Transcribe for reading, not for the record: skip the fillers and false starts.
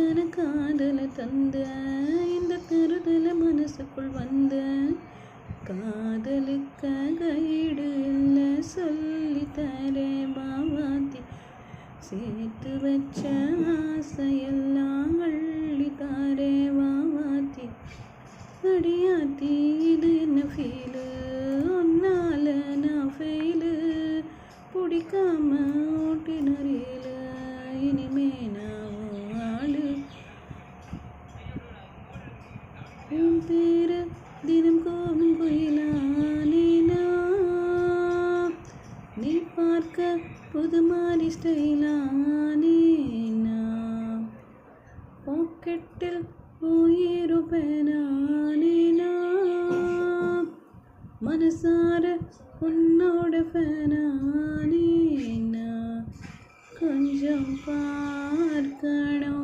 உண்மையான காதல தந்த இந்த தருதல மனசுக்குள் வந்த காதலுக்காக ஈடு இல்லை சொல்லி தரே பாவாத்தி சேர்த்து வச்ச ஆசையெல்லாம் அள்ளி தாரே வாவாத்தி அடியாத்தி இது என்ன ஃபீலு ஒன்னால நான் ஃபெயிலு பிடிக்காம ஓட்டினரியில இனிமே நான் ஆளு உன் பேரு தினம் கோபம் கோயிலானேனா நீ பார்க்க புது மாதிரி ஸ்டைலானேனா பாக்கெட்டில் போயிருப்பேனானேனா மனசார உன்னோட ஃபேனானேனா கொஞ்சம் பார்க்கணும்.